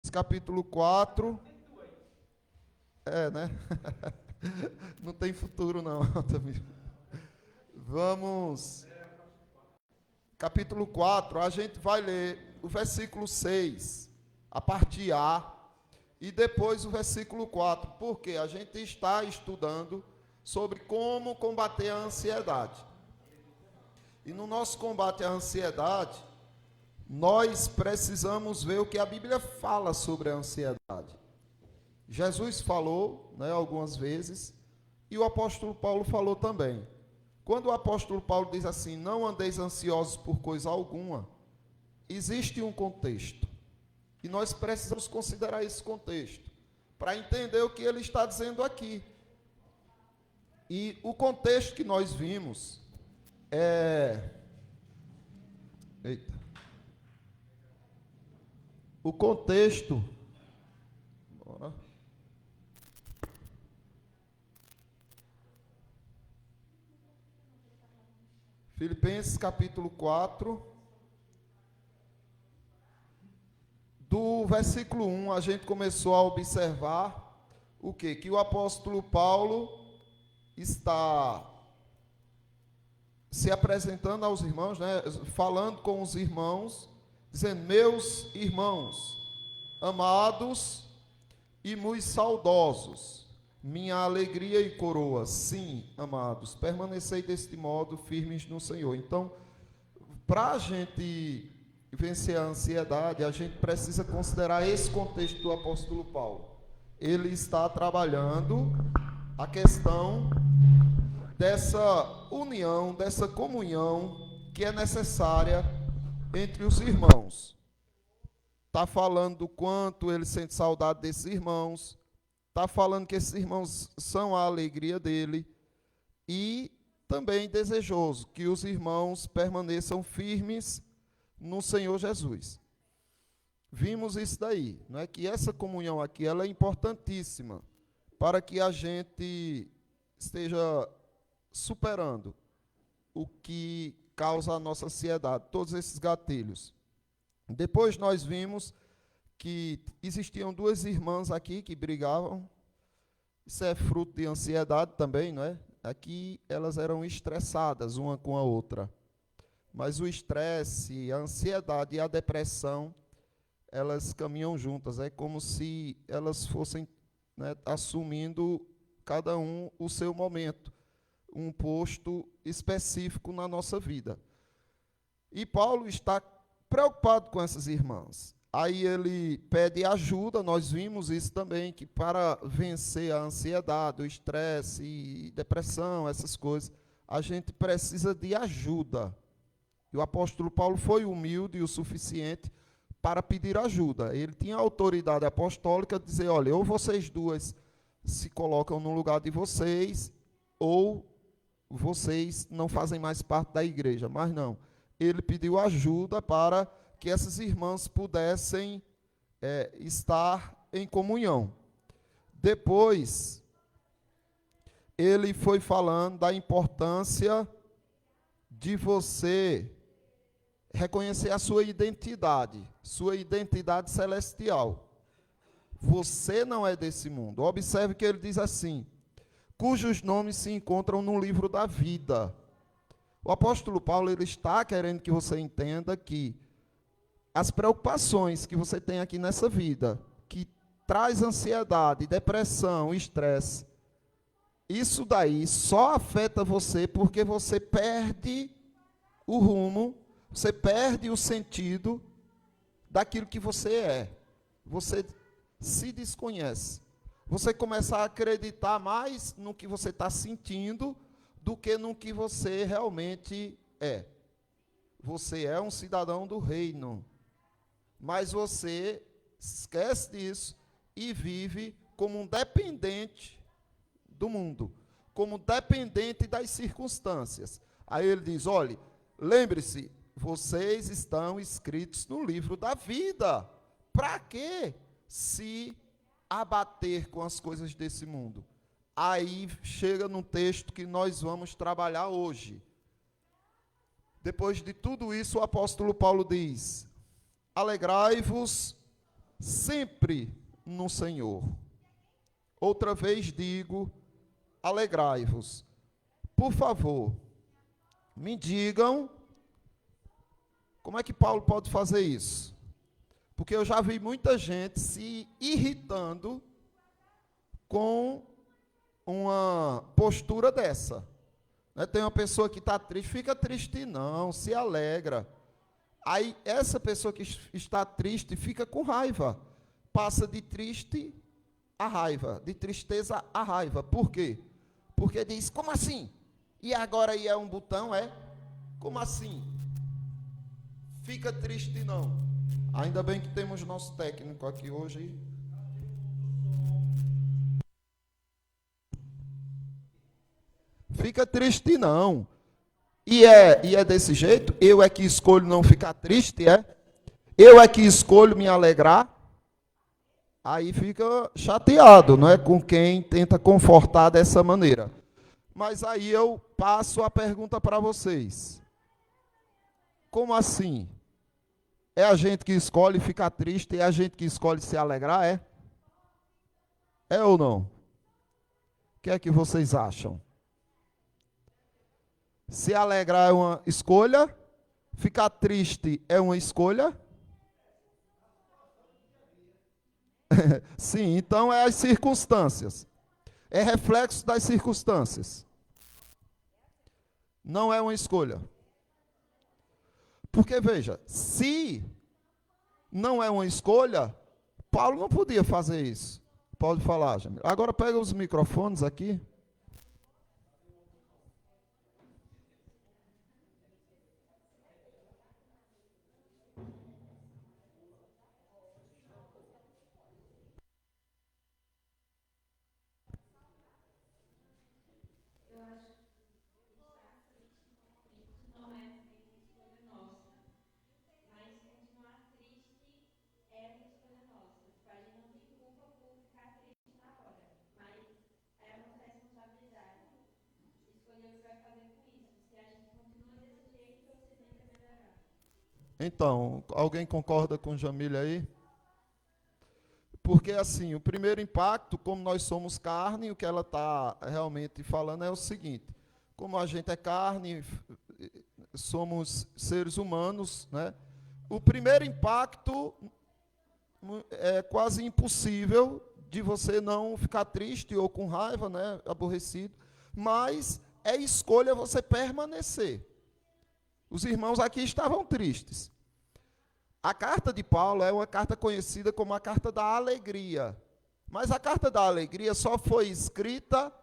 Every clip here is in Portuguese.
capítulo 4. É, né? Não tem futuro, não. Vamos. Capítulo 4, a gente vai ler o versículo 6, a parte A, e depois o versículo 4, porque a gente está estudando sobre como combater a ansiedade. E no nosso combate à ansiedade, nós precisamos ver o que a Bíblia fala sobre a ansiedade. Jesus falou, né, algumas vezes, e o apóstolo Paulo falou também. Quando o apóstolo Paulo diz assim, não andeis ansiosos por coisa alguma, existe um contexto. E nós precisamos considerar esse contexto, para entender o que ele está dizendo aqui. E o contexto que nós vimos é... O contexto... Bora. Filipenses capítulo 4, do versículo 1, a gente começou a observar o quê? Que o apóstolo Paulo está se apresentando aos irmãos, né? Falando com os irmãos, dizendo, meus irmãos, amados e muito saudosos, minha alegria e coroa, sim, amados, permanecei deste modo firmes no Senhor. Então, para a gente vencer a ansiedade, a gente precisa considerar esse contexto do apóstolo Paulo. Ele está trabalhando a questão dessa união, dessa comunhão que é necessária entre os irmãos. Está falando do quanto ele sente saudade desses irmãos, está falando que esses irmãos são a alegria dele e também desejoso que os irmãos permaneçam firmes no Senhor Jesus. Vimos isso daí, não é? Que essa comunhão aqui ela é importantíssima para que a gente esteja superando o que causa a nossa ansiedade, todos esses gatilhos. Depois nós vimos que existiam duas irmãs aqui que brigavam. Isso é fruto de ansiedade também, não é? Aqui elas eram estressadas uma com a outra. Mas o estresse, a ansiedade e a depressão, elas caminham juntas. É como se elas fossem, né, assumindo cada um o seu momento, um posto específico na nossa vida. E Paulo está preocupado com essas irmãs. Aí ele pede ajuda, nós vimos isso também, que para vencer a ansiedade, o estresse e depressão, essas coisas, a gente precisa de ajuda. E o apóstolo Paulo foi humilde o suficiente para pedir ajuda. Ele tinha autoridade apostólica de dizer, olha, ou vocês duas se colocam no lugar de vocês, ou vocês não fazem mais parte da igreja. Mas não, ele pediu ajuda para que essas irmãs pudessem estar em comunhão. Depois, ele foi falando da importância de você reconhecer a sua identidade celestial. Você não é desse mundo. Observe que ele diz assim, cujos nomes se encontram no livro da vida. O apóstolo Paulo ele está querendo que você entenda que as preocupações que você tem aqui nessa vida, que traz ansiedade, depressão, estresse, isso daí só afeta você porque você perde o rumo, você perde o sentido daquilo que você é. Você se desconhece. Você começa a acreditar mais no que você está sentindo do que no que você realmente é. Você é um cidadão do reino, mas você esquece disso e vive como um dependente do mundo, como dependente das circunstâncias. Aí ele diz, olha, lembre-se, vocês estão escritos no livro da vida. Para que se abater com as coisas desse mundo? Aí chega num texto que nós vamos trabalhar hoje. Depois de tudo isso, o apóstolo Paulo diz, alegrai-vos sempre no Senhor. Outra vez digo, alegrai-vos. Por favor, me digam como é que Paulo pode fazer isso. Porque eu já vi muita gente se irritando com uma postura dessa. Tem uma pessoa que está triste, fica triste não, se alegra. Aí essa pessoa que está triste fica com raiva. Passa de triste a raiva, de tristeza a raiva. Por quê? Porque diz, como assim? E agora aí é um botão, é? Como assim? Fica triste não. Ainda bem que temos nosso técnico aqui hoje. Fica triste não. E é desse jeito? Eu é que escolho não ficar triste, é? Eu é que escolho me alegrar? Aí fica chateado, não é? Com quem tenta confortar dessa maneira. Mas aí eu passo a pergunta para vocês. Como assim? É a gente que escolhe ficar triste, é a gente que escolhe se alegrar, é? É ou não? O que é que vocês acham? Se alegrar é uma escolha, ficar triste é uma escolha? Sim, então é as circunstâncias. É reflexo das circunstâncias. Não é uma escolha. Porque, veja, se não é uma escolha, Paulo não podia fazer isso. Pode falar, Jamil. Agora pega os microfones aqui. Então, alguém concorda com Jamília aí? Porque, assim, o primeiro impacto, como nós somos carne, o que ela está realmente falando é o seguinte: como a gente é carne, somos seres humanos, né? O primeiro impacto é quase impossível de você não ficar triste ou com raiva, né? Aborrecido, mas é escolha você permanecer. Os irmãos aqui estavam tristes. A carta de Paulo é uma carta conhecida como a carta da alegria. Mas a carta da alegria só foi escrita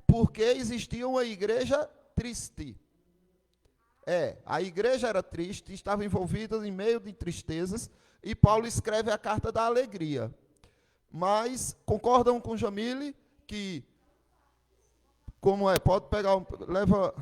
porque existia uma igreja triste. A igreja era triste, estava envolvida em meio de tristezas, e Paulo escreve a carta da alegria. Mas concordam com Jamile que, como é, pode pegar, leva...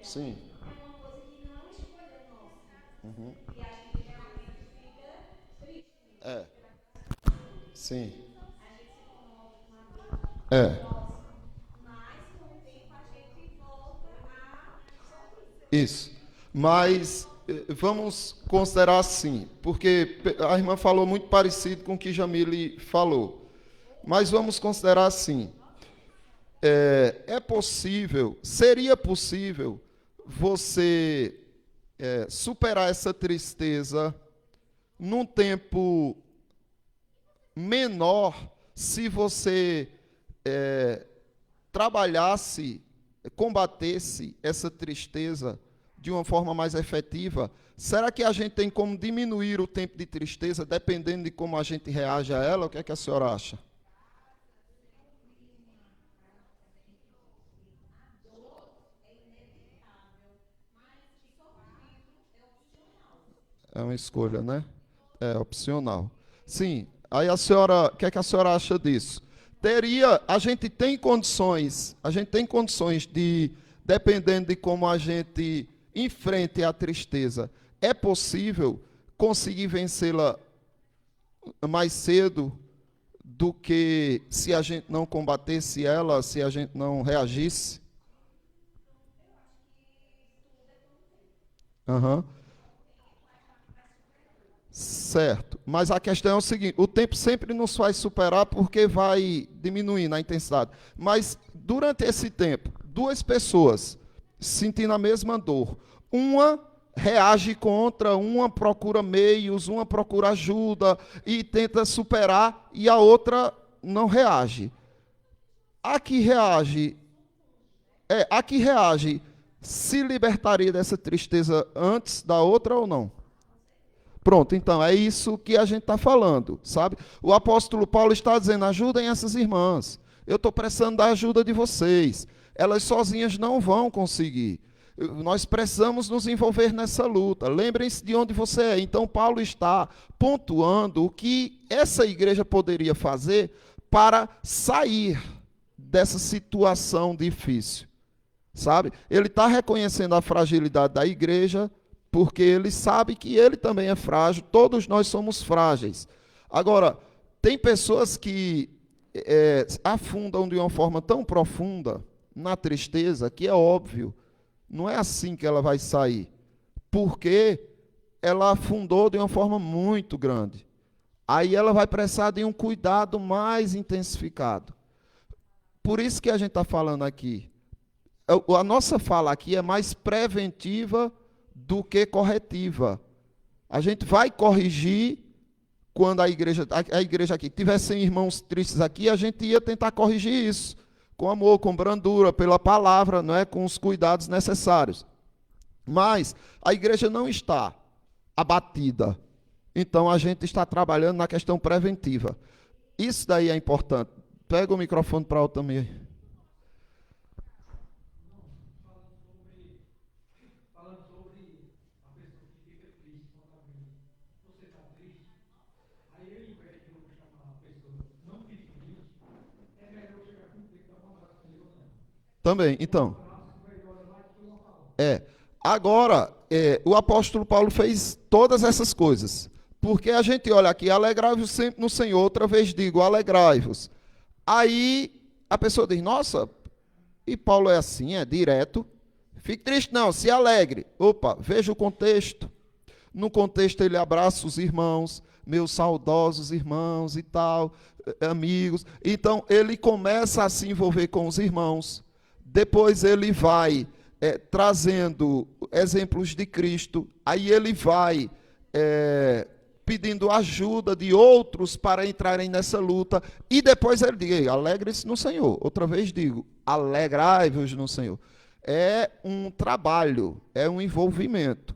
Sim. É uma coisa que não é uma escolha nossa. Uhum. E a gente realmente fica triste. Sim. A gente se coloca com uma dor nossa. Mas com o tempo a gente volta a sorrir. Isso. Mas vamos considerar assim, porque a irmã falou muito parecido com o que Jamile falou. Mas vamos considerar assim. É possível, seria possível você superar essa tristeza num tempo menor se você trabalhasse, combatesse essa tristeza de uma forma mais efetiva. Será que a gente tem como diminuir o tempo de tristeza dependendo de como a gente reage a ela? O que é que a senhora acha? É uma escolha, né? É opcional. Sim. Aí a senhora, o que é que a senhora acha disso? a gente tem condições de, dependendo de como a gente enfrente a tristeza, é possível conseguir vencê-la mais cedo do que se a gente não combatesse ela, se a gente não reagisse? Aham. Certo. Mas a questão é o seguinte: o tempo sempre nos faz superar porque vai diminuindo a intensidade. Mas durante esse tempo, duas pessoas sentindo a mesma dor, uma reage contra, uma procura meios, uma procura ajuda e tenta superar, e a outra não reage. A que reage, a que reage se libertaria dessa tristeza antes da outra ou não? Pronto, então, é isso que a gente está falando, sabe? O apóstolo Paulo está dizendo: ajudem essas irmãs. Eu estou precisando da ajuda de vocês. Elas sozinhas não vão conseguir. Nós precisamos nos envolver nessa luta. Lembrem-se de onde você é. Então, Paulo está pontuando o que essa igreja poderia fazer para sair dessa situação difícil, sabe? Ele está reconhecendo a fragilidade da igreja, porque ele sabe que ele também é frágil, todos nós somos frágeis. Agora, tem pessoas que afundam de uma forma tão profunda na tristeza que é óbvio, não é assim que ela vai sair, porque ela afundou de uma forma muito grande. Aí ela vai precisar de um cuidado mais intensificado. Por isso que a gente está falando aqui. A nossa fala aqui é mais preventiva do que corretiva. A gente vai corrigir quando a igreja aqui tivessem irmãos tristes aqui, a gente ia tentar corrigir isso com amor, com brandura, pela palavra, não é, com os cuidados necessários. Mas a igreja não está abatida. Então a gente está trabalhando na questão preventiva. Isso daí é importante. Pega o microfone para o também. Também, então. Agora, o apóstolo Paulo fez todas essas coisas. Porque a gente olha aqui: alegrai-vos sempre no Senhor. Outra vez digo: alegrai-vos. Aí a pessoa diz: nossa, e Paulo é assim, é direto. Fique triste não, se alegre. Opa, veja o contexto. No contexto ele abraça os irmãos, meus saudosos irmãos e tal, amigos. Então ele começa a se envolver com os irmãos. Depois ele vai trazendo exemplos de Cristo. Aí ele vai pedindo ajuda de outros para entrarem nessa luta. E depois ele diz: alegre-se no Senhor. Outra vez digo: alegrai-vos no Senhor. É um trabalho, é um envolvimento.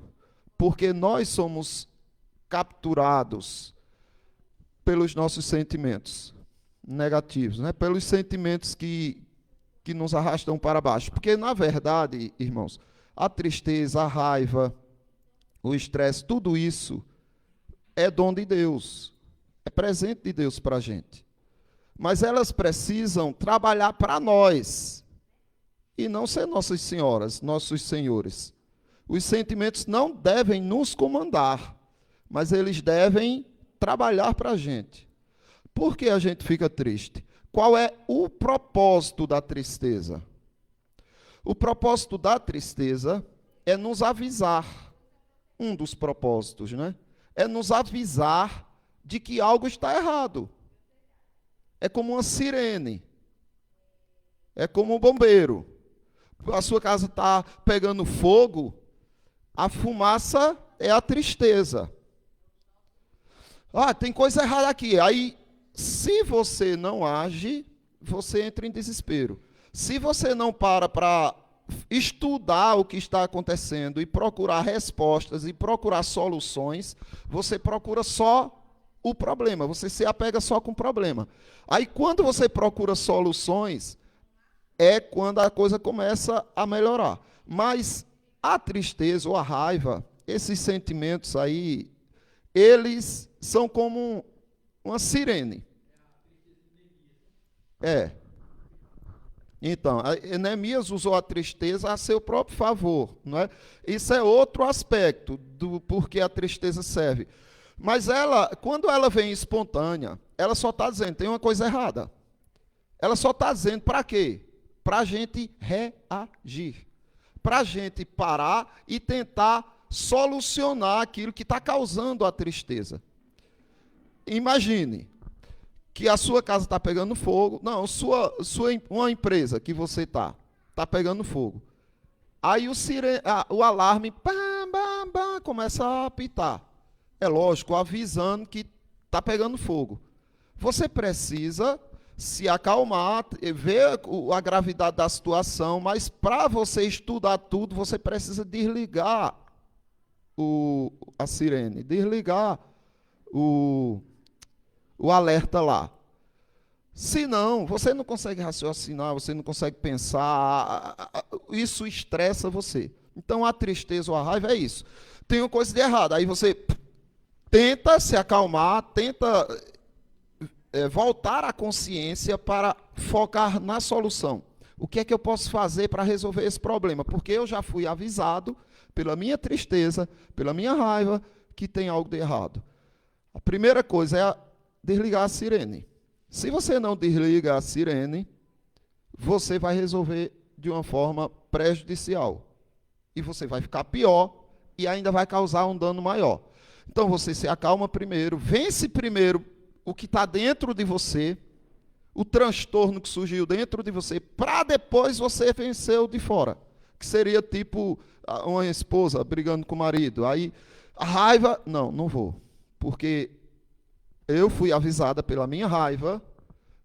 Porque nós somos capturados pelos nossos sentimentos negativos, né? Pelos sentimentos que nos arrastam para baixo. Porque, na verdade, irmãos, a tristeza, a raiva, o estresse, tudo isso é dom de Deus, é presente de Deus para a gente. Mas elas precisam trabalhar para nós, e não ser nossas senhoras, nossos senhores. Os sentimentos não devem nos comandar, mas eles devem trabalhar para a gente. Por que a gente fica triste? Qual é o propósito da tristeza? O propósito da tristeza é nos avisar. Um dos propósitos, né? É nos avisar de que algo está errado. É como uma sirene. É como um bombeiro. A sua casa está pegando fogo, a fumaça é a tristeza. Ah, tem coisa errada aqui. Aí, se você não age, você entra em desespero. Se você não para estudar o que está acontecendo e procurar respostas e procurar soluções, você procura só o problema, você se apega só com o problema. Aí, quando você procura soluções, é quando a coisa começa a melhorar. Mas a tristeza ou a raiva, esses sentimentos aí, eles são como uma sirene. É. Então, Neemias usou a tristeza a seu próprio favor, não é? Isso é outro aspecto do porquê a tristeza serve. Mas ela, quando ela vem espontânea, ela só está dizendo, tem uma coisa errada. Ela só está dizendo para quê? Para a gente reagir. Para a gente parar e tentar solucionar aquilo que está causando a tristeza. Imagine que a sua casa está pegando fogo. Não, uma empresa que você está pegando fogo. Aí o alarme pam, pam, pam, começa a apitar. É lógico, avisando que está pegando fogo. Você precisa se acalmar, ver a gravidade da situação, mas para você estudar tudo, você precisa desligar a sirene, desligar o, o alerta lá. Se não, você não consegue raciocinar, você não consegue pensar, isso estressa você. Então a tristeza ou a raiva é isso. Tem uma coisa de errado, aí você tenta se acalmar, tenta voltar à consciência para focar na solução. O que é que eu posso fazer para resolver esse problema? Porque eu já fui avisado pela minha tristeza, pela minha raiva, que tem algo de errado. A primeira coisa é desligar a sirene. Se você não desliga a sirene, você vai resolver de uma forma prejudicial. E você vai ficar pior e ainda vai causar um dano maior. Então você se acalma primeiro, vence primeiro o que está dentro de você, o transtorno que surgiu dentro de você, para depois você vencer o de fora. Que seria tipo uma esposa brigando com o marido. Aí a raiva, não vou. Porque eu fui avisada pela minha raiva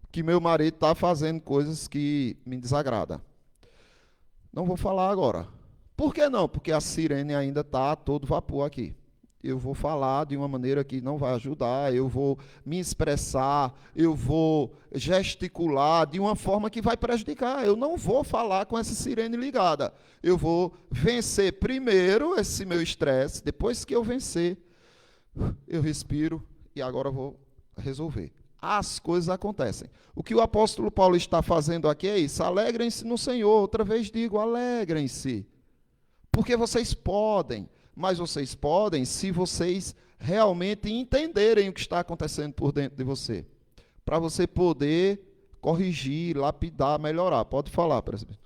que meu marido está fazendo coisas que me desagradam. Não vou falar agora. Por que não? Porque a sirene ainda está a todo vapor aqui. Eu vou falar de uma maneira que não vai ajudar, eu vou me expressar, eu vou gesticular de uma forma que vai prejudicar. Eu não vou falar com essa sirene ligada. Eu vou vencer primeiro esse meu estresse, depois que eu vencer, eu respiro e agora eu vou resolver. As coisas acontecem. O que o apóstolo Paulo está fazendo aqui é isso: alegrem-se no Senhor. Outra vez digo, alegrem-se. Porque vocês podem, mas vocês podem se vocês realmente entenderem o que está acontecendo por dentro de você. Para você poder corrigir, lapidar, melhorar. Pode falar, presbítero.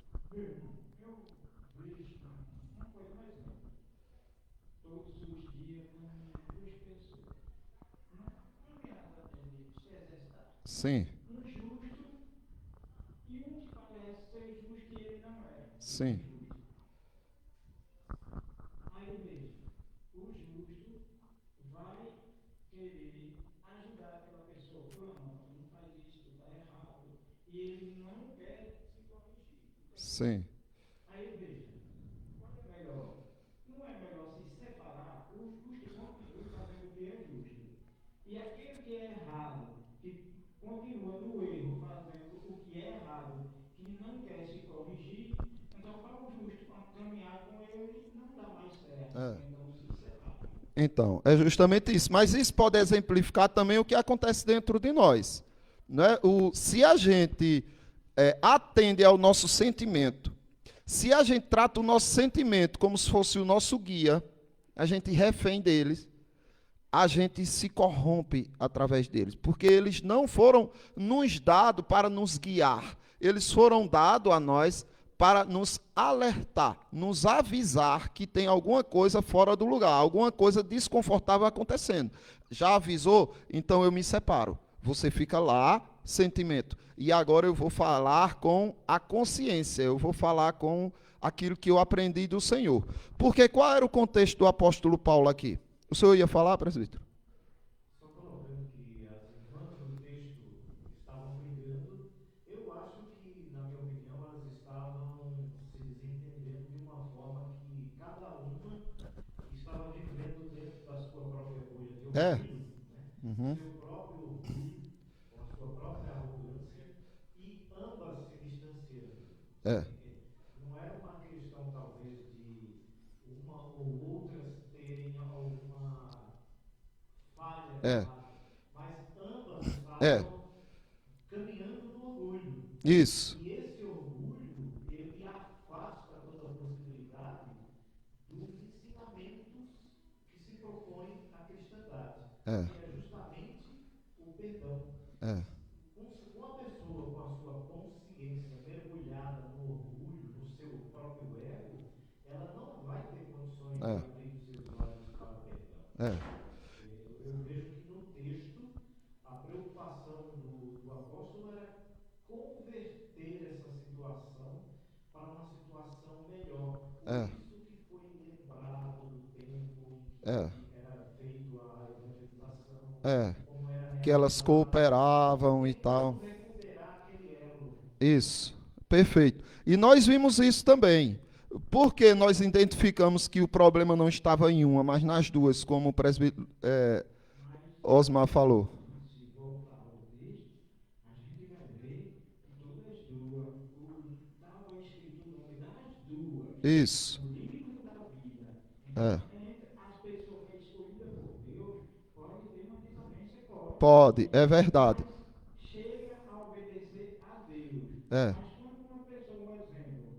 Sim. Sim. Sim. É. Então, é justamente isso. Mas isso pode exemplificar também o que acontece dentro de nós. Né? Se a gente atende ao nosso sentimento, se a gente trata o nosso sentimento como se fosse o nosso guia, a gente refém deles, a gente se corrompe através deles, porque eles não foram nos dados para nos guiar, eles foram dados a nós para nos alertar, nos avisar que tem alguma coisa fora do lugar, alguma coisa desconfortável acontecendo. Já avisou? Então eu me separo. Você fica lá, sentimento. E agora eu vou falar com a consciência, eu vou falar com aquilo que eu aprendi do Senhor. Porque qual era o contexto do apóstolo Paulo aqui? O senhor ia falar, presbítero? É. Uhum. É. É. É. Isso. E esse orgulho, ele afasta toda a possibilidade dos ensinamentos que se propõem à cristandade, É. que é justamente o perdão. É. Uma pessoa com a sua consciência mergulhada no orgulho, no seu próprio ego, ela não vai ter condições de abrir os seus olhos para o perdão. Eu vejo que no texto a preocupação do apóstolo era converter essa situação para uma situação melhor. Por isso que foi lembrado do tempo em que era feito a evangelização, como era que elas cooperavam e tal. recuperar aquele elo. Isso, perfeito. E nós vimos isso também. Porque nós identificamos que o problema não estava em uma, mas nas duas, como o presbítero Osmar falou. Se voltar ao texto, a gente vai ver que todas as duas, estava escrito o nome das duas. Isso. No livro da vida. Então, entre as pessoas escolhidas por Deus, pode ter uma desobediência, pode, é verdade. Mas chega a obedecer a Deus. É. Mas quando uma pessoa, por exemplo,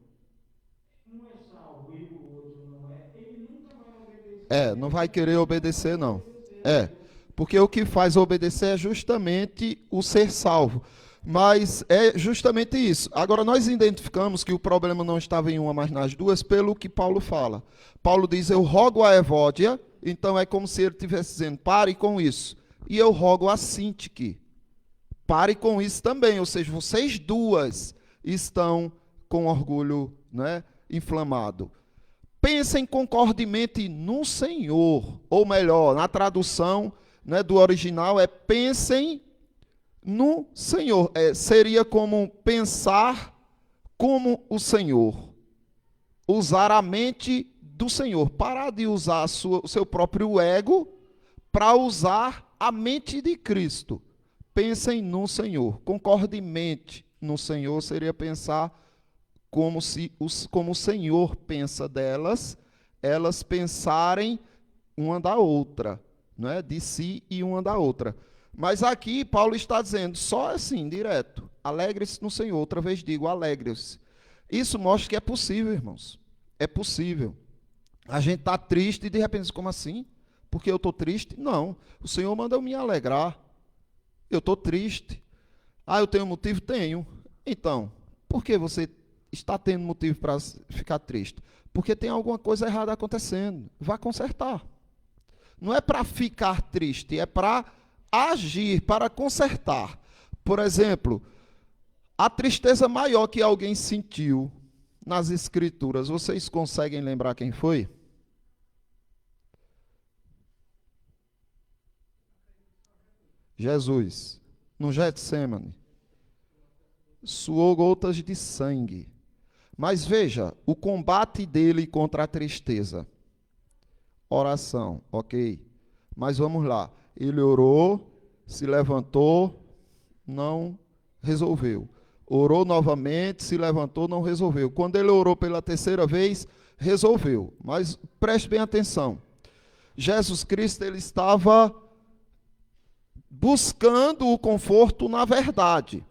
um é salvo e o outro não é, ele nunca vai obedecer. Não vai querer obedecer, não. Porque o que faz obedecer é justamente o ser salvo. Mas é justamente isso. Agora, nós identificamos que o problema não estava em uma, mas nas duas, pelo que Paulo fala. Paulo diz, eu rogo a Evódia, então é como se ele estivesse dizendo, pare com isso. E eu rogo a Sintique, pare com isso também. Ou seja, vocês duas estão com orgulho, né, inflamado. Pensem concordemente no Senhor. Ou melhor, na tradução, né, do original, pensem no Senhor. Seria como pensar como o Senhor. Usar a mente do Senhor. Parar de usar o seu próprio ego para usar a mente de Cristo. Pensem no Senhor. Concordemente no Senhor seria pensar como o Senhor pensa delas, elas pensarem uma da outra, não é? De si e uma da outra. Mas aqui Paulo está dizendo, só assim, direto, alegre-se no Senhor. Outra vez digo, alegre-se. Isso mostra que é possível, irmãos. É possível. A gente está triste e de repente, como assim? Porque eu estou triste? Não. O Senhor manda eu me alegrar. Eu estou triste. Eu tenho motivo? Tenho. Então, por que você está tendo motivo para ficar triste? Porque tem alguma coisa errada acontecendo. Vá consertar. Não é para ficar triste, é para agir, para consertar. Por exemplo, a tristeza maior que alguém sentiu nas Escrituras, vocês conseguem lembrar quem foi? Jesus, no Getsêmani, suou gotas de sangue. Mas veja, o combate dele contra a tristeza. Oração, ok. Mas vamos lá. Ele orou, se levantou, não resolveu. Orou novamente, se levantou, não resolveu. Quando ele orou pela terceira vez, resolveu. Mas preste bem atenção. Jesus Cristo, ele estava buscando o conforto na verdade.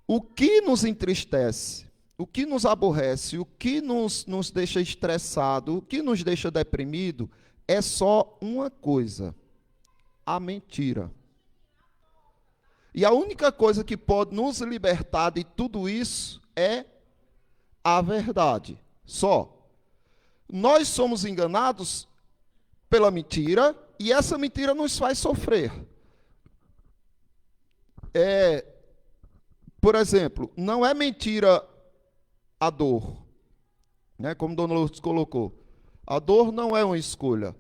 O que nos entristece, o que nos aborrece, o que nos deixa estressado, o que nos deixa deprimido, é só uma coisa: a mentira. E a única coisa que pode nos libertar de tudo isso é a verdade. Só. Nós somos enganados pela mentira e essa mentira nos faz sofrer. Por exemplo, não é mentira a dor, né? Como Dona Lourdes colocou. A dor não é uma escolha.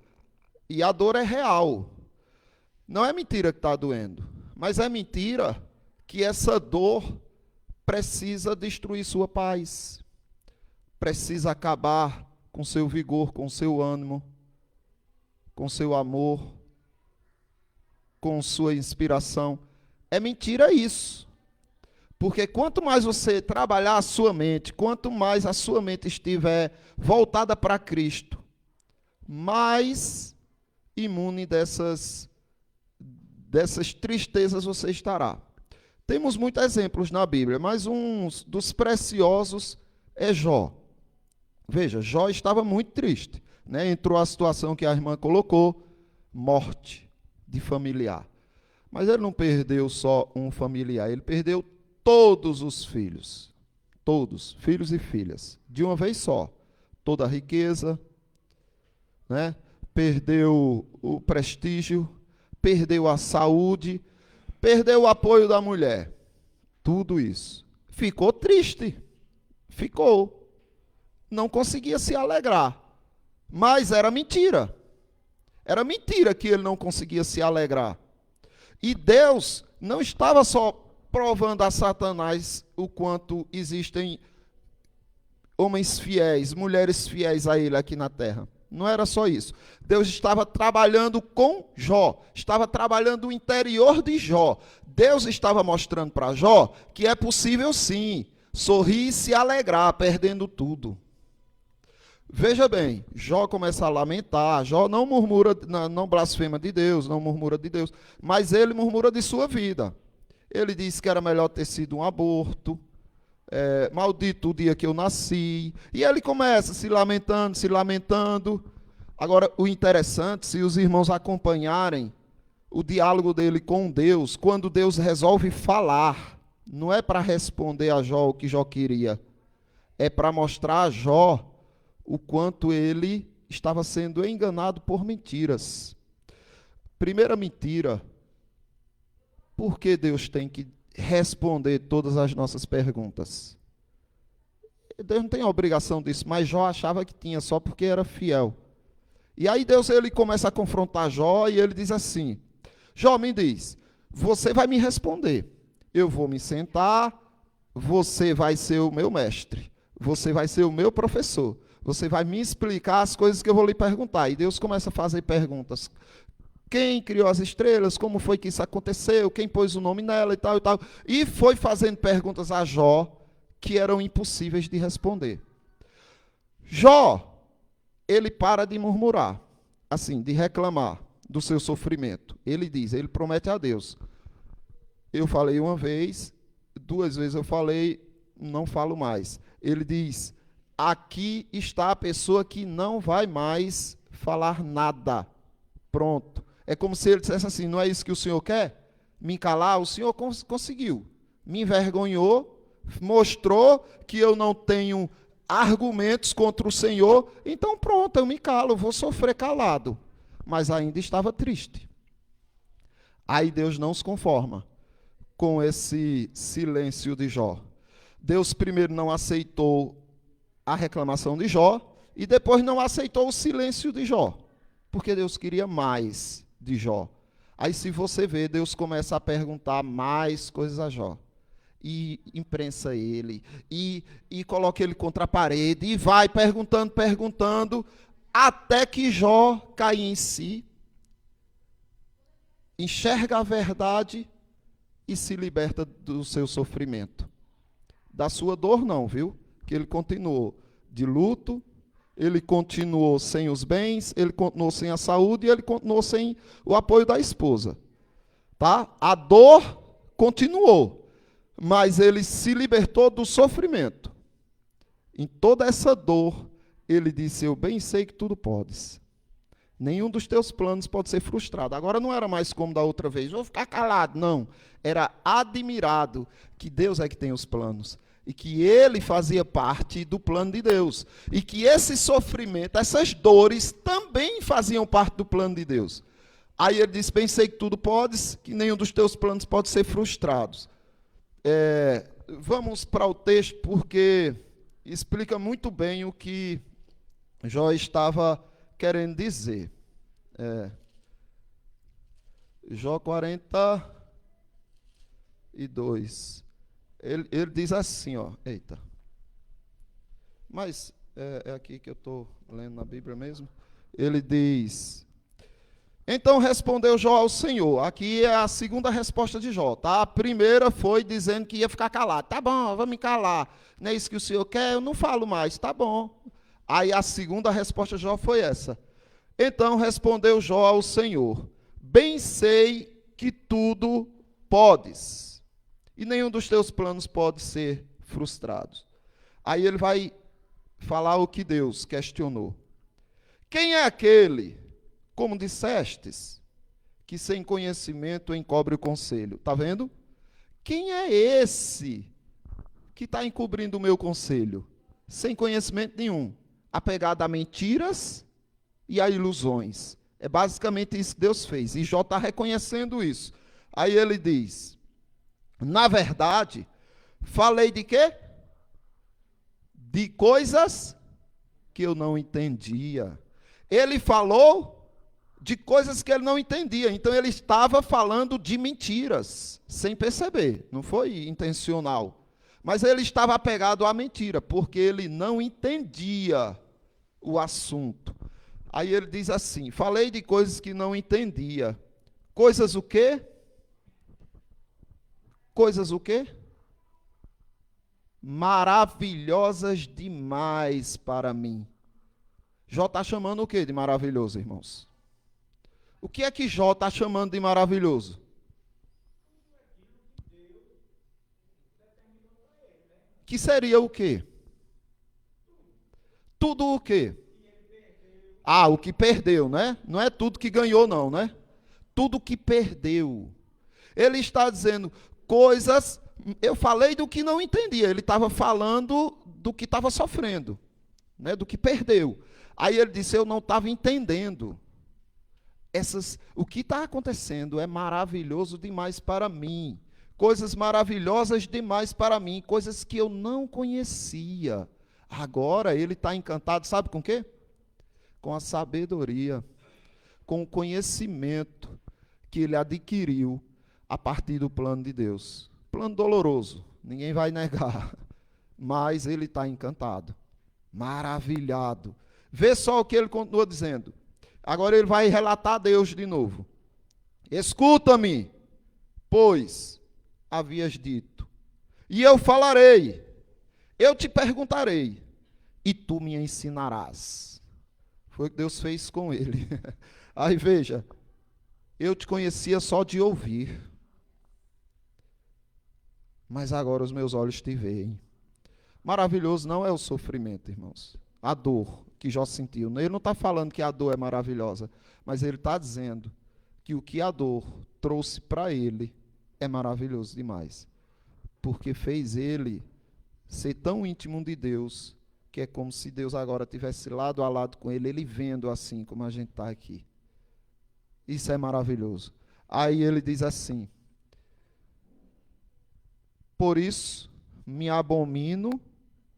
E a dor é real. Não é mentira que está doendo. Mas é mentira que essa dor precisa destruir sua paz. Precisa acabar com seu vigor, com seu ânimo, com seu amor, com sua inspiração. É mentira isso. Porque quanto mais você trabalhar a sua mente, quanto mais a sua mente estiver voltada para Cristo, mais imune dessas tristezas você estará. Temos muitos exemplos na Bíblia, mas um dos preciosos é Jó. Veja, Jó estava muito triste, né? Entrou a situação que a irmã colocou, morte de familiar. Mas ele não perdeu só um familiar, ele perdeu todos os filhos. Todos, filhos e filhas, de uma vez só. Toda a riqueza, né? Perdeu o prestígio, perdeu a saúde, perdeu o apoio da mulher. Tudo isso. Ficou triste. Ficou. Não conseguia se alegrar. Mas era mentira. Era mentira que ele não conseguia se alegrar. E Deus não estava só provando a Satanás o quanto existem homens fiéis, mulheres fiéis a ele aqui na terra. Não era só isso. Deus estava trabalhando com Jó, estava trabalhando o interior de Jó. Deus estava mostrando para Jó que é possível sim sorrir e se alegrar, perdendo tudo. Veja bem, Jó começa a lamentar, Jó não murmura, não blasfema de Deus, não murmura de Deus, mas ele murmura de sua vida. Ele diz que era melhor ter sido um aborto, maldito o dia que eu nasci. E ele começa se lamentando. Agora, o interessante, se os irmãos acompanharem o diálogo dele com Deus, quando Deus resolve falar, não é para responder a Jó o que Jó queria, é para mostrar a Jó o quanto ele estava sendo enganado por mentiras. Primeira mentira, por que Deus tem que responder todas as nossas perguntas? Deus não tem a obrigação disso, mas Jó achava que tinha só porque era fiel. E aí Deus ele começa a confrontar Jó e ele diz assim: Jó, me diz, você vai me responder, eu vou me sentar, você vai ser o meu mestre, você vai ser o meu professor, você vai me explicar as coisas que eu vou lhe perguntar. E Deus começa a fazer perguntas. Quem criou as estrelas? Como foi que isso aconteceu? Quem pôs o nome nela e tal e tal. E foi fazendo perguntas a Jó que eram impossíveis de responder. Jó, ele para de murmurar, assim, de reclamar do seu sofrimento. Ele diz, ele promete a Deus: eu falei uma vez, 2 vezes eu falei, não falo mais. Ele diz: aqui está a pessoa que não vai mais falar nada. Pronto. É como se ele dissesse assim: não é isso que o Senhor quer? Me calar? O Senhor conseguiu. Me envergonhou, mostrou que eu não tenho argumentos contra o Senhor, então pronto, eu me calo, vou sofrer calado. Mas ainda estava triste. Aí Deus não se conforma com esse silêncio de Jó. Deus primeiro não aceitou a reclamação de Jó, e depois não aceitou o silêncio de Jó, porque Deus queria mais de Jó. Aí se você vê, Deus começa a perguntar mais coisas a Jó, e imprensa ele, e coloca ele contra a parede, e vai perguntando, até que Jó cai em si, enxerga a verdade e se liberta do seu sofrimento. Da sua dor não, viu? Que ele continuou de luto, ele continuou sem os bens, ele continuou sem a saúde e ele continuou sem o apoio da esposa. Tá? A dor continuou, mas ele se libertou do sofrimento. Em toda essa dor, ele disse: eu bem sei que tudo podes. Nenhum dos teus planos pode ser frustrado. Agora não era mais como da outra vez, vou ficar calado. Não, era admirado que Deus é que tem os planos. E que ele fazia parte do plano de Deus. E que esse sofrimento, essas dores, também faziam parte do plano de Deus. Aí ele disse: bem sei que tudo podes, que nenhum dos teus planos pode ser frustrados. Vamos para o texto, porque explica muito bem o que Jó estava querendo dizer. Jó 42. Ele diz assim, ó, eita. Mas é aqui que eu estou lendo na Bíblia mesmo. Ele diz: então respondeu Jó ao Senhor. Aqui é a segunda resposta de Jó, tá? A primeira foi dizendo que ia ficar calado. Tá bom, vou me calar. Não é isso que o Senhor quer? Eu não falo mais, tá bom. Aí a segunda resposta de Jó foi essa. Então respondeu Jó ao Senhor: bem sei que tudo podes, e nenhum dos teus planos pode ser frustrado. Aí ele vai falar o que Deus questionou. Quem é aquele, como dissestes, que sem conhecimento encobre o conselho? Está vendo? Quem é esse que está encobrindo o meu conselho? Sem conhecimento nenhum. Apegado a mentiras e a ilusões. É basicamente isso que Deus fez. E Jó está reconhecendo isso. Aí ele diz, na verdade, falei de quê? De coisas que eu não entendia. Ele falou de coisas que ele não entendia. Então ele estava falando de mentiras, sem perceber. Não foi intencional. Mas ele estava apegado à mentira, porque ele não entendia o assunto. Aí ele diz assim, falei de coisas que não entendia. Coisas o quê? Coisas o quê? Maravilhosas demais para mim. Jó está chamando o quê de maravilhoso, irmãos? O que é que Jó está chamando de maravilhoso? Que seria o quê? Tudo o quê? Ah, o que perdeu, né? Não é tudo que ganhou, não, né? Tudo que perdeu. Ele está dizendo coisas... Eu falei do que não entendia. Ele estava falando do que estava sofrendo, né? Do que perdeu. Aí ele disse, eu não estava entendendo. O que está acontecendo é maravilhoso demais para mim. Coisas maravilhosas demais para mim. Coisas que eu não conhecia. Agora ele está encantado, sabe com o quê? Com a sabedoria, com o conhecimento que ele adquiriu a partir do plano de Deus. Plano doloroso, ninguém vai negar, mas ele está encantado, maravilhado. Vê só o que ele continua dizendo. Agora ele vai relatar a Deus de novo. Escuta-me, pois havias dito, e eu falarei, eu te perguntarei, e tu me ensinarás. Foi o que Deus fez com ele. Aí veja, eu te conhecia só de ouvir, mas agora os meus olhos te veem. Maravilhoso não é o sofrimento, irmãos. A dor que Jó sentiu. Ele não está falando que a dor é maravilhosa, mas ele está dizendo que o que a dor trouxe para ele é maravilhoso demais. Porque fez ele ser tão íntimo de Deus, que é como se Deus agora estivesse lado a lado com ele, ele vendo assim como a gente está aqui. Isso é maravilhoso. Aí ele diz assim, por isso me abomino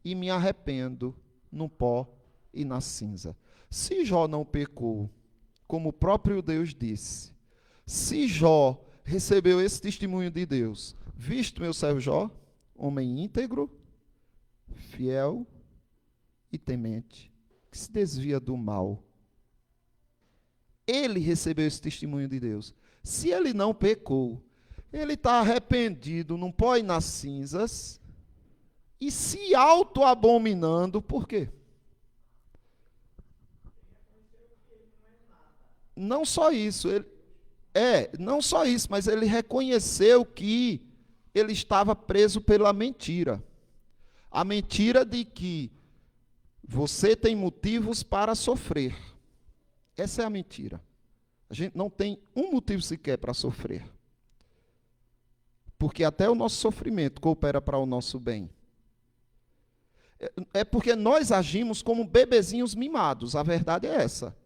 e me arrependo no pó e na cinza. Se Jó não pecou, como o próprio Deus disse, se Jó recebeu esse testemunho de Deus, visto meu servo Jó, homem íntegro, fiel e temente, que se desvia do mal, ele recebeu esse testemunho de Deus. Se ele não pecou, ele está arrependido no pó e nas cinzas e se auto-abominando, por quê? Não só isso, não só isso, mas ele reconheceu que ele estava preso pela mentira. A mentira de que você tem motivos para sofrer. Essa é a mentira. A gente não tem um motivo sequer para sofrer. Porque até o nosso sofrimento coopera para o nosso bem. É porque nós agimos como bebezinhos mimados. A verdade é essa.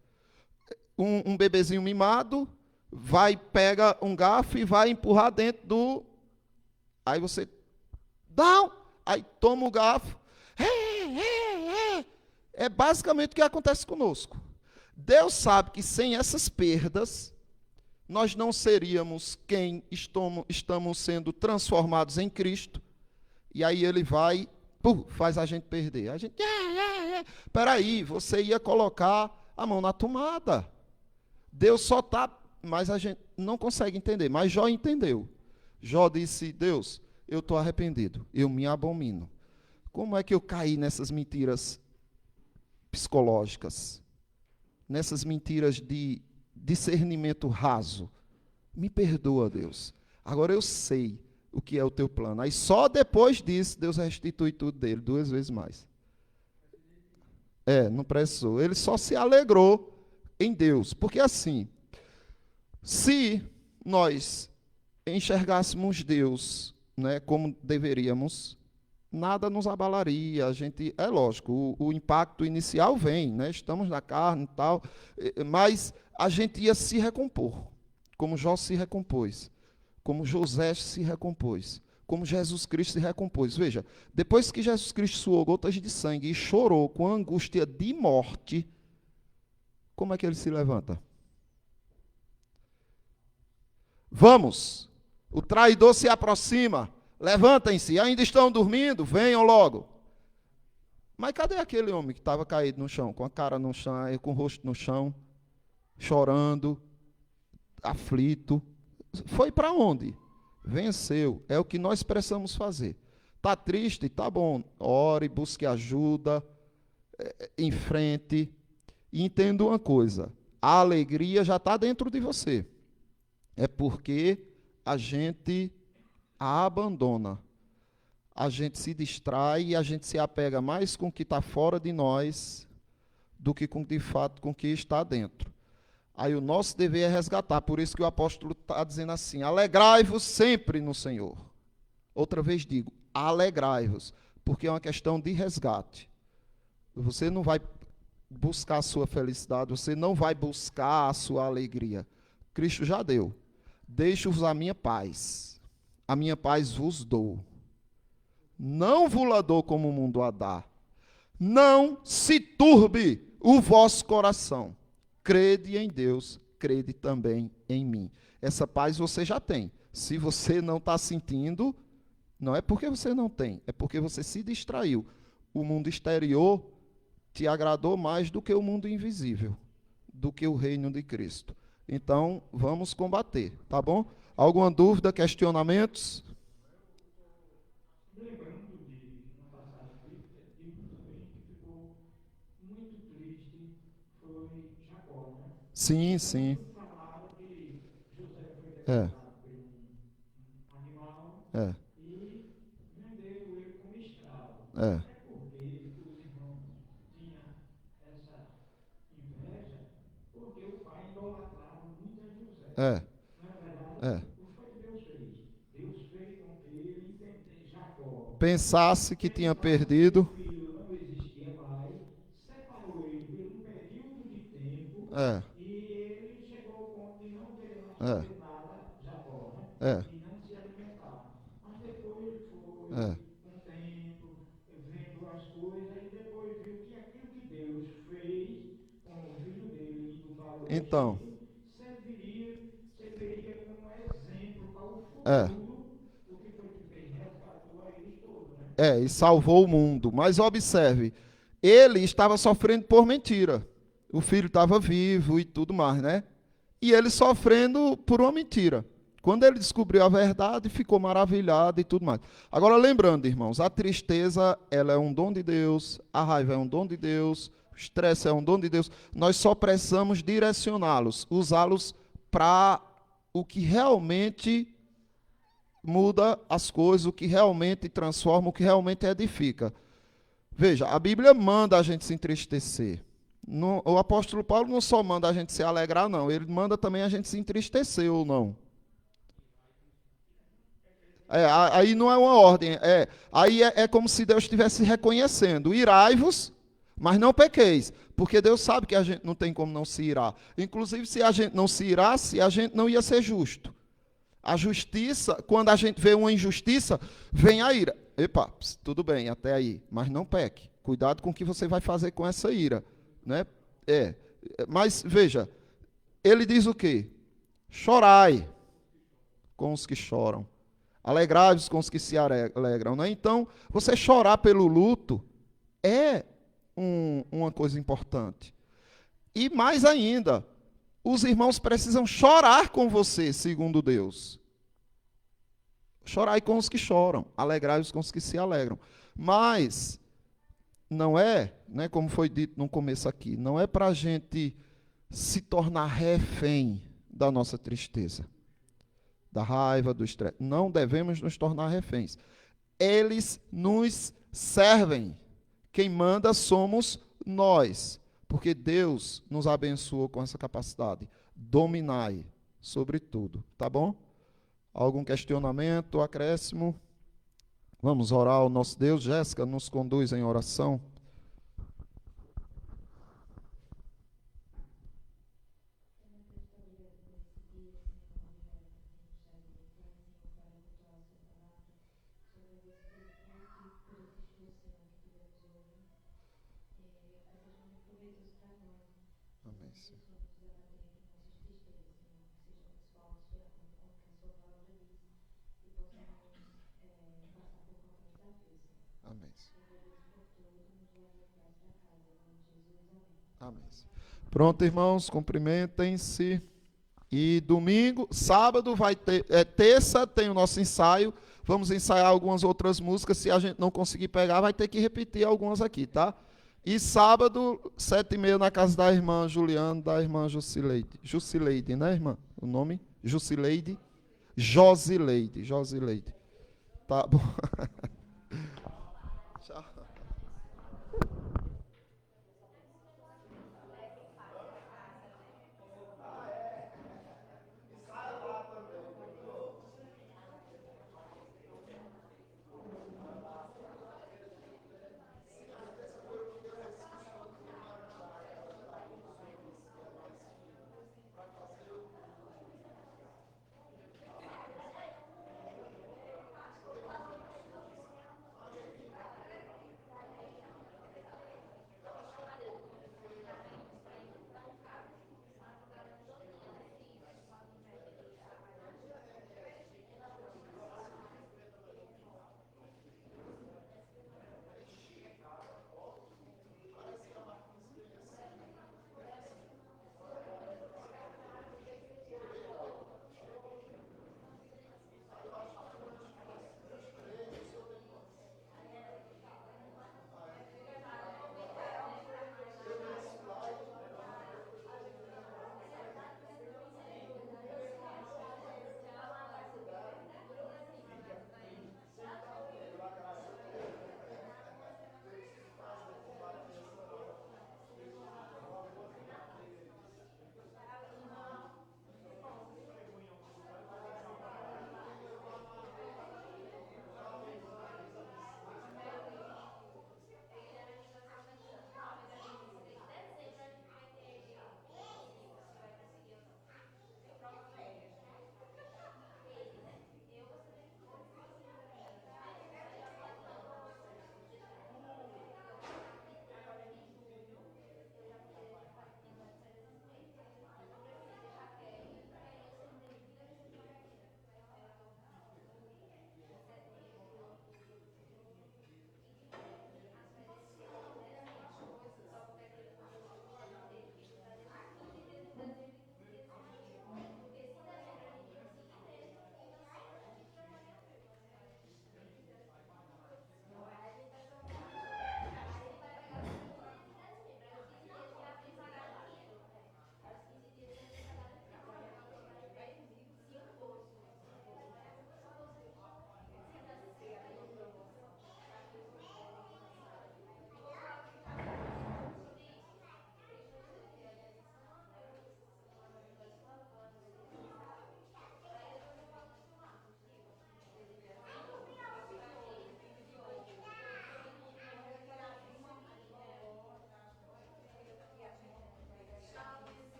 Um bebezinho mimado pega um garfo e vai empurrar dentro do... Aí você... Não! Aí toma o garfo. É basicamente o que acontece conosco. Deus sabe que sem essas perdas, nós não seríamos quem estamos sendo transformados em Cristo. E aí ele vai, faz a gente perder. A gente, peraí, você ia colocar a mão na tomada. Deus só está, mas a gente não consegue entender. Mas Jó entendeu. Jó disse, Deus, eu estou arrependido, eu me abomino. Como é que eu caí nessas mentiras psicológicas? Nessas mentiras de discernimento raso? Me perdoa, Deus. Agora eu sei, o que é o teu plano. Aí só depois disso, Deus restitui tudo dele, 2 vezes mais. Não precisou. Ele só se alegrou em Deus. Porque assim, se nós enxergássemos Deus, né, como deveríamos, nada nos abalaria. É lógico, o impacto inicial vem, né, estamos na carne e tal, mas a gente ia se recompor, como Jó se recompôs, como José se recompôs, como Jesus Cristo se recompôs. Veja, depois que Jesus Cristo suou gotas de sangue e chorou com angústia de morte, como é que ele se levanta? Vamos, o traidor se aproxima, levantem-se, ainda estão dormindo, venham logo. Mas cadê aquele homem que estava caído no chão, com a cara no chão, com o rosto no chão, chorando, aflito? Foi para onde? Venceu. É o que nós precisamos fazer. Está triste? Tá bom. Ore, busque ajuda, enfrente. E entenda uma coisa, a alegria já está dentro de você. É porque a gente a abandona. A gente se distrai e a gente se apega mais com o que está fora de nós do que com, de fato, com o que está dentro. Aí o nosso dever é resgatar. Por isso que o apóstolo está dizendo assim, alegrai-vos sempre no Senhor. Outra vez digo, alegrai-vos, porque é uma questão de resgate. Você não vai buscar a sua felicidade, você não vai buscar a sua alegria. Cristo já deu. Deixo-vos a minha paz vos dou. Não vos-la dou como o mundo a dá. Não se turbe o vosso coração. Crede em Deus, crede também em mim. Essa paz você já tem. Se você não está sentindo, não é porque você não tem, é porque você se distraiu. O mundo exterior te agradou mais do que o mundo invisível, do que o reino de Cristo. Então, vamos combater, tá bom? Alguma dúvida, questionamentos? Lembrando de uma passagem bíblica também que ficou muito triste, foi Jacó, né? Sim, sim. Falaram que José foi É. derrotado por um animal É. e venderam ele como escravo. É. É porque os irmãos tinham essa inveja, porque o pai idolatrava muito a José. É. Não é verdade? É. O que foi que Deus fez? Deus fez com que ele, Jacó, Pensasse que tinha perdido. o filho não existia mais, separou ele por um período de tempo É. e ele chegou ao ponto de não querer mais É. fazer nada, Jacó, né? É. E não se alimentar. Mas depois ele foi, É. com o tempo, vendo as coisas, e depois viu que aquilo que Deus fez com o filho dele indo para o Então. serviria como exemplo para o futuro, É. o que foi que fez, resgatou a eles todos, né? E salvou o mundo. Mas observe, ele estava sofrendo por mentira. O filho estava vivo e tudo mais, né? E ele sofrendo por uma mentira. Quando ele descobriu a verdade, ficou maravilhado e tudo mais. Agora, lembrando, irmãos, a tristeza, ela é um dom de Deus, a raiva é um dom de Deus, o estresse é um dom de Deus. Nós só precisamos direcioná-los, usá-los para o que realmente muda as coisas, o que realmente transforma, o que realmente edifica. Veja, a Bíblia manda a gente se entristecer. O apóstolo Paulo não só manda a gente se alegrar, não. Ele manda também a gente se entristecer ou não. Aí não é uma ordem. Aí é como se Deus estivesse reconhecendo. Irai-vos, mas não pequeis. Porque Deus sabe que a gente não tem como não se irar. Inclusive, se a gente não se irasse, a gente não ia ser justo. A justiça, quando a gente vê uma injustiça, vem a ira. Epa, tudo bem, até aí. Mas não peque. Cuidado com o que você vai fazer com essa ira. Né? Mas, veja, ele diz o quê? Chorai com os que choram. Alegrai-vos com os que se alegram. Né? Então, você chorar pelo luto é uma coisa importante. E mais ainda, os irmãos precisam chorar com você, segundo Deus. Chorai com os que choram, alegrai-vos com os que se alegram. Mas não é, né, como foi dito no começo aqui, não é para a gente se tornar refém da nossa tristeza. da raiva, do estresse. Não devemos nos tornar reféns. Eles nos servem. Quem manda somos nós, porque Deus nos abençoou com essa capacidade. Dominai sobre tudo, tá bom? Algum questionamento, acréscimo? Vamos orar ao nosso Deus. Jéssica, nos conduz em oração. Amém, Senhor. Amém. Amém. Pronto, irmãos, cumprimentem-se. E domingo, sábado vai ter, terça tem o nosso ensaio. Vamos ensaiar algumas outras músicas. Se a gente não conseguir pegar, vai ter que repetir algumas aqui, tá? E sábado, 7h30, na casa da irmã Juliana, da irmã Jusileide. Jusileide, né, irmã? O nome? Jusileide? Josileide. Tá bom.